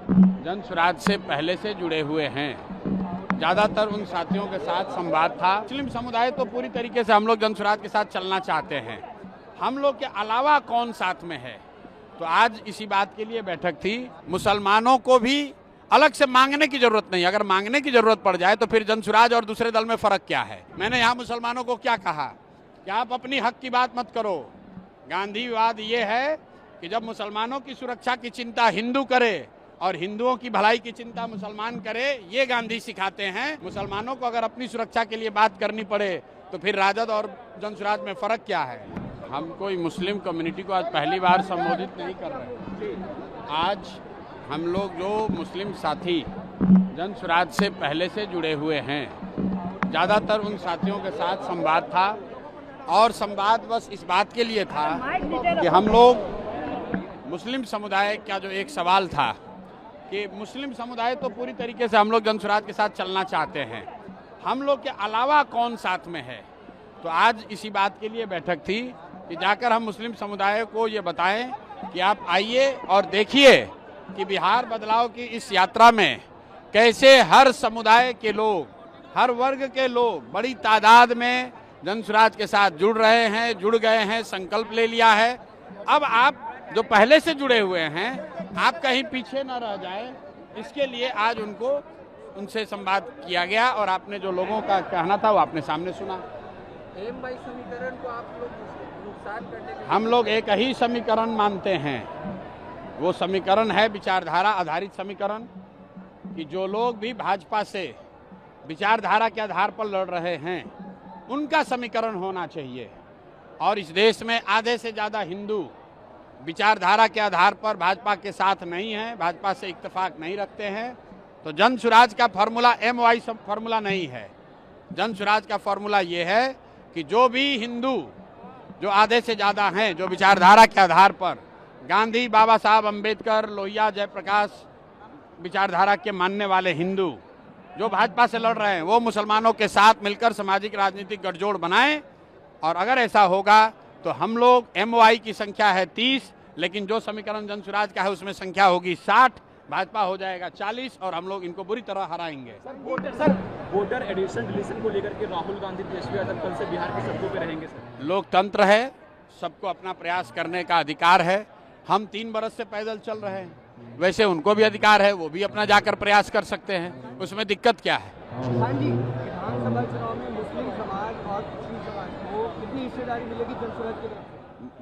जन सुराज से पहले से जुड़े हुए हैं। ज़्यादातर उन साथियों के साथ संवाद था। मुस्लिम समुदाय तो पूरी तरीके से हम लोग जन सुराज के साथ चलना चाहते हैं। हम लोग के अलावा कौन साथ में है, तो आज इसी बात के लिए बैठक थी। मुसलमानों को भी अलग से मांगने की जरूरत नहीं। अगर मांगने की जरूरत पड़ जाए तो फिर जन सुराज और दूसरे दल में फर्क क्या है। मैंने यहाँ मुसलमानों को क्या कहा कि आप अपनी हक की बात मत करो। गांधीवाद ये है कि जब मुसलमानों की सुरक्षा की चिंता हिंदू करे और हिंदुओं की भलाई की चिंता मुसलमान करे, ये गांधी सिखाते हैं। मुसलमानों को अगर अपनी सुरक्षा के लिए बात करनी पड़े तो फिर राजद और जन सुराज में फर्क क्या है। हम कोई मुस्लिम कम्युनिटी को आज पहली बार संबोधित नहीं कर रहे। आज हम लोग जो मुस्लिम साथी जन सुराज से पहले से जुड़े हुए हैं, ज़्यादातर उन साथियों के साथ संवाद था। और संवाद बस इस बात के लिए था कि हम लोग मुस्लिम समुदाय का जो एक सवाल था कि मुस्लिम समुदाय तो पूरी तरीके से हम लोग जन सुराज के साथ चलना चाहते हैं। हम लोग के अलावा कौन साथ में है, तो आज इसी बात के लिए बैठक थी कि जाकर हम मुस्लिम समुदाय को ये बताएं कि आप आइए और देखिए कि बिहार बदलाव की इस यात्रा में कैसे हर समुदाय के लोग, हर वर्ग के लोग बड़ी तादाद में जन सुराज के साथ जुड़ रहे हैं, जुड़ गए हैं, संकल्प ले लिया है। अब आप जो पहले से जुड़े हुए हैं, आप कहीं पीछे न रह जाए, इसके लिए आज उनसे संवाद किया गया और आपने जो लोगों का कहना था वो आपने सामने सुना। एम/2 समीकरण को आप लोग नुकसान करने के हम लोग एक ही समीकरण मानते हैं। वो समीकरण है विचारधारा आधारित समीकरण कि जो लोग भी भाजपा से विचारधारा के आधार पर लड़ रहे हैं उनका समीकरण होना चाहिए। और इस देश में आधे से ज़्यादा हिंदू विचारधारा के आधार पर भाजपा के साथ नहीं हैं, भाजपा से इत्तेफाक नहीं रखते हैं। तो जन सुराज का फॉर्मूला एम/Y फॉर्मूला नहीं है। जन सुराज का फॉर्मूला ये है कि जो भी हिंदू, जो आधे से ज़्यादा हैं, जो विचारधारा के आधार पर गांधी, बाबा साहब अम्बेडकर, लोहिया, जयप्रकाश विचारधारा के मानने वाले हिंदू जो भाजपा से लड़ रहे हैं, वो मुसलमानों के साथ मिलकर सामाजिक राजनीतिक गठजोड़ बनाएं। और अगर ऐसा होगा तो हम लोग एम/Y की संख्या है 30, लेकिन जो समीकरण जन सुराज का है उसमें संख्या होगी 60, भाजपा हो जाएगा 40 और हम लोग इनको बुरी तरह हराएंगे। वोटर एडिशन डिलीशन को लेकर के राहुल गांधी तेजस्वी यादव कल से बिहार की सड़कों पे रहेंगे सर। लोकतंत्र है, सबको अपना प्रयास करने का अधिकार है। हम 3 बरस से पैदल चल रहे हैं, वैसे उनको भी अधिकार है, वो भी अपना जाकर प्रयास कर सकते हैं। उसमें दिक्कत क्या है। हाँ जी, विधानसभा चुनाव में मुस्लिम समाज और क्रिश्चियन समाज को कितनी हिस्सेदारी मिलेगी जन सुराज के तरफ?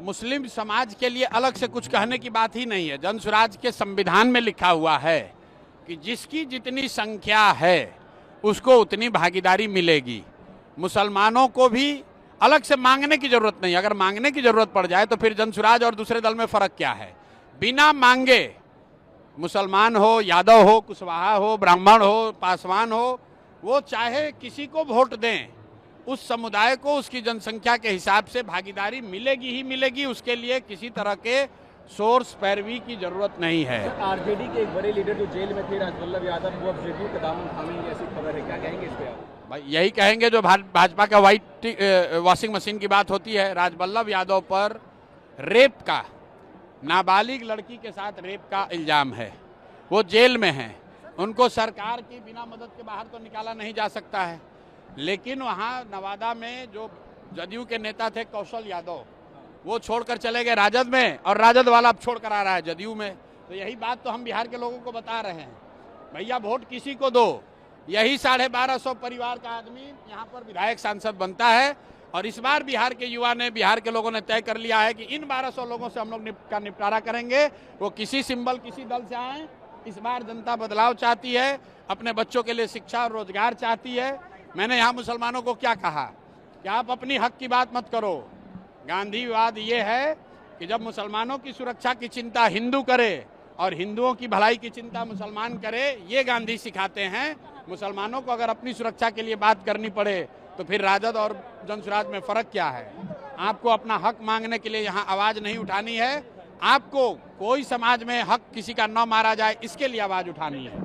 मुस्लिम समाज के लिए अलग से कुछ कहने की बात ही नहीं है। जन सुराज के संविधान में लिखा हुआ है कि जिसकी जितनी संख्या है उसको उतनी भागीदारी मिलेगी। मुसलमानों को भी अलग से मांगने की जरूरत नहीं। अगर मांगने की जरूरत पड़ जाए तो फिर जन सुराज और दूसरे दल में फर्क क्या है। बिना मांगे मुसलमान हो, यादव हो, कुशवाहा हो, ब्राह्मण हो, पासवान हो, वो चाहे किसी को वोट दें, उस समुदाय को उसकी जनसंख्या के हिसाब से भागीदारी मिलेगी ही मिलेगी। उसके लिए किसी तरह के सोर्स पैरवी की जरूरत नहीं है। आरजेडी के एक बड़े लीडर जो जेल में थे राजवल्लभ यादव, वो अब जेडीयू का दामन थामेंगे, ऐसी खबर है, क्या कहेंगे इस पे आप? भाई यही कहेंगे जो भाजपा का व्हाइट वॉशिंग मशीन की बात होती है। राजवल्लभ यादव पर रेप का, नाबालिग लड़की के साथ रेप का इल्जाम है, वो जेल में हैं। उनको सरकार की बिना मदद के बाहर तो निकाला नहीं जा सकता है। लेकिन वहाँ नवादा में जो जदयू के नेता थे कौशल यादव, वो छोड़कर चले गए राजद में, और राजद वाला अब छोड़कर आ रहा है जदयू में। तो यही बात तो हम बिहार के लोगों को बता रहे हैं, भैया वोट किसी को दो। यही 1250 परिवार का आदमी यहाँ पर विधायक सांसद बनता है। और इस बार बिहार के युवा ने, बिहार के लोगों ने तय कर लिया है कि इन 1200 लोगों से हम लोग का निपटारा करेंगे। वो किसी सिंबल, किसी दल से आए। इस बार जनता बदलाव चाहती है, अपने बच्चों के लिए शिक्षा और रोजगार चाहती है। मैंने यहाँ मुसलमानों को क्या कहा कि आप अपनी हक की बात मत करो। गांधीवाद ये है कि जब मुसलमानों की सुरक्षा की चिंता हिंदू करे और हिंदुओं की भलाई की चिंता मुसलमान करे, ये गांधी सिखाते हैं। मुसलमानों को अगर अपनी सुरक्षा के लिए बात करनी पड़े तो फिर राजद और जन सुराज में फर्क क्या है। आपको अपना हक मांगने के लिए यहाँ आवाज नहीं उठानी है। आपको कोई समाज में हक किसी का न मारा जाए, इसके लिए आवाज उठानी है।